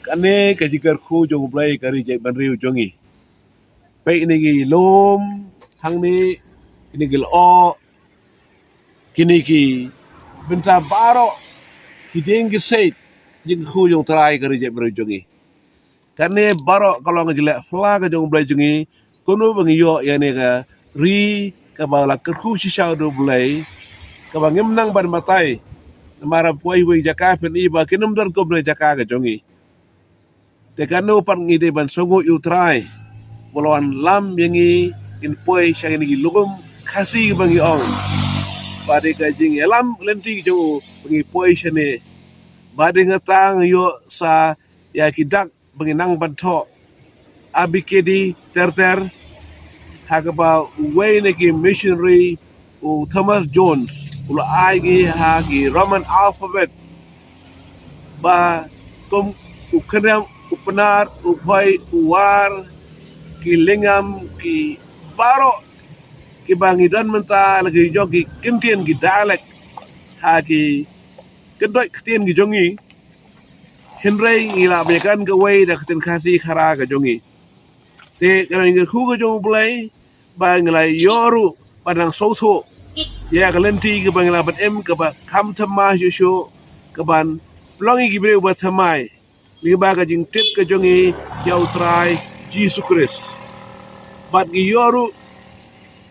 Kane kajigar khu jong blai kari jai ban riu jongi. Pe ini gi lom hang ni ini gi o kini ki benta baro ki dengi seit jing khu jong trai kari jai ban riu jongi. Kane baro kalau ngajile fla ka jong blai jongi kono bang yo ya ne ka ri ka bala kerkhu shisha do blai ka bang nang ban matai mara puai wi jaka pen iba kinum dar ko blai jaka ka jongi. Te kanu pan ngide ban songo yu trai boloan lam yangi in poi syang ni lugum kasi bangi ong bade ka jing lam lenti jo bangi poi syane bade ngatang yo sa ya kidak bangi nang ban tho abikedi ter hagaba way neki missionary u Thomas Jones ula ai gi ha gi Roman alphabet ba kom u kram upenar upai uwar ki lingam ki baro ki bangidan menta lagi jogi kentien ki dalek ha ki kedoi ketien ki jongi henrei ngila bekan ke wei da keten kasi khara ka jongi te kana ngir khu ka jong blai ba ngila yoru padang soto ya kalenti ke bangla bat em ke ba kam thama yusho ke ban plongi ki bre ba thamai li ba ka jing tip ka jongi yau trai Jesus Christ bat gi yoru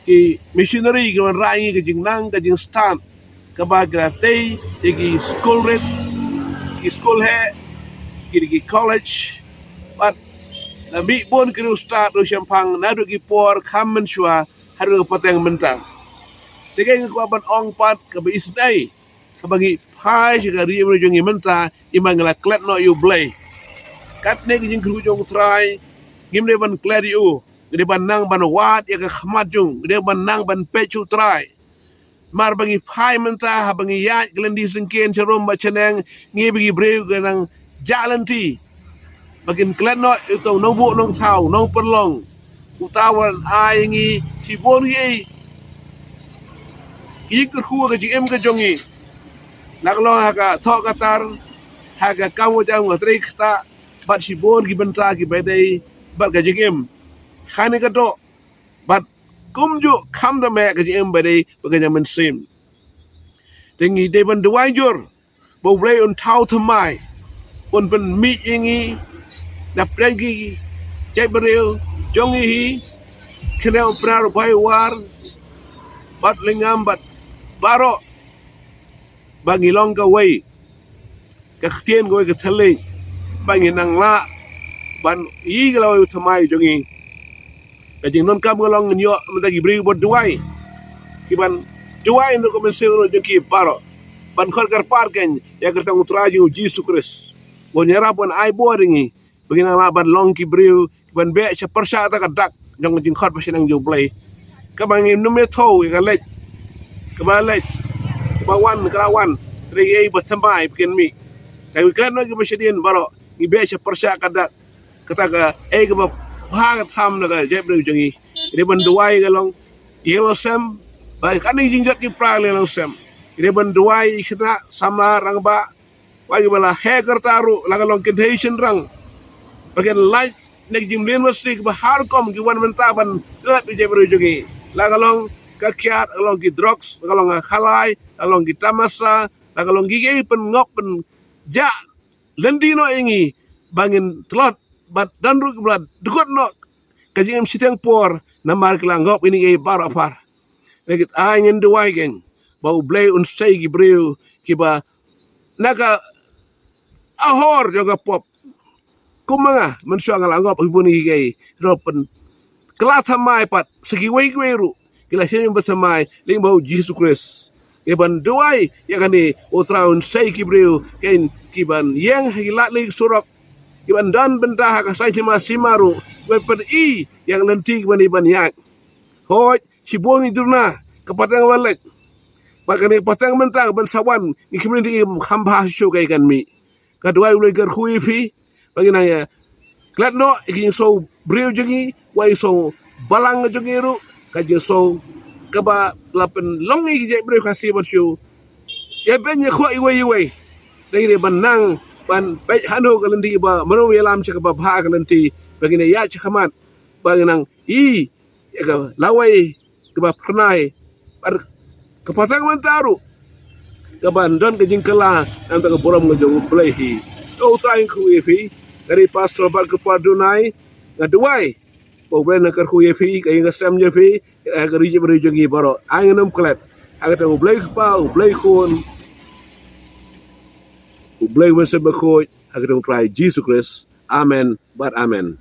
ki missionary ki man rai ki jing nang ka jing stand ka ba grate ki school red ki school he ki college bat na bi bon ki start do champang na do ki por kamen shwa haru pateng mentang tege ko ban ong pat ka bi isdai ka bagi pai ka ri mo jongi menta imangla klet no you blay kat ne ki jing kru jong try gimne ban klet you gede ban nang ban wat ya ka khmat jung gede ban nang ban pechu try mar bangi pai menta ha bangi ya glendi singken cherom ba cheneng ngi bagi breu ganang jalanti bagin klet no itu no bu nong thau nong perlong utawan ai ngi si bon ye ki ku ka ji em ka jongi naklo ha ka tho ka tar ha ka kamu jang wa tri khta bat si bon ki benta ki bedai bat ka ji em khani ka do bat kumju kham da me ka ji em bedai baganya men sim tengi de ban duai jur bo blai on thau thamai on ban mi ingi na prengi jai beril jongi hi kena prar bai war bat lingam bat baro bangi long ka wei ka htien go ka thale bangi nang la ban yi ga law thamai jongi ka jing non kam long nyo mata gi bri bot duai ki ban duai no ko men sero jongi baro ban khol kar par ken ya kerta utraju Jesus Christ go nyara bon ai boringi bagi nang la ban long ki bri ban be cha persha ta ka dak jong jing khot ba sinang jo play ka bangi nume tho ka lek ka ba lek ba wan ka wan re ei ba thamai ken mi kai kan no gi ba shedien baro gi be cha persha ka dak kata ka ei ka ba bha tham na ka je bri jongi re ban duai ga long yellow sam ba kan ni jing jat ki pra le long sam re ban duai khna samla rang ba wa gi bala he kartaru la ka long condition rang bagian light nek jim university ba har kom gi wan menta ban lat bi je bri jongi la ka long kakiat along ki drugs along khalai along ki tamasa along ki pen ngop pen ja lendino ingi bangin tlot bat danru blad dukot no kajing siteng por na mar klang ngop ini e bar apar rekit angin duai gen bau blay un sei gi breu ki ba naka ahor joga pop kumanga mensua ngalangop ibuni gi ropen kelata mai pat segi wei kweru kila shen basamai ling bau Jesus Christ iban duai ya kani utraun sei kibreu ken kiban yang hilat ling surok kiban dan benda ka sai cima simaru wepen I yang nanti kiban iban yak hoj si boni durna kapatang walek pakane patang mentang ban sawan ikimin di khamba shu kai kan mi kaduai ulai ger khui phi bagina ya klatno ikin so breu jongi wai so balang jongi ru kaje so kaba lapen longi je breu kasi bat shu ya ben ye khoi wei wei dai re banang ban baik hanu kalenti ba manu yelam cek ba bha kalenti bagina ya cekamat baginang ya ka lawai ke ba pernai bar kepatang mantaru kaban don ke jingkala anta ke boram ngejong plehi kau tayang ku efi dari pastor bar ke padunai ngaduai Pokoknya nak kerku yepi, kaya ngasam yepi, kerja berjuangi baru. Angin klet, agak tahu belai kepau, belai kon, belai masa berkoi, agak tahu try Jesus Christ. Amen, but amen.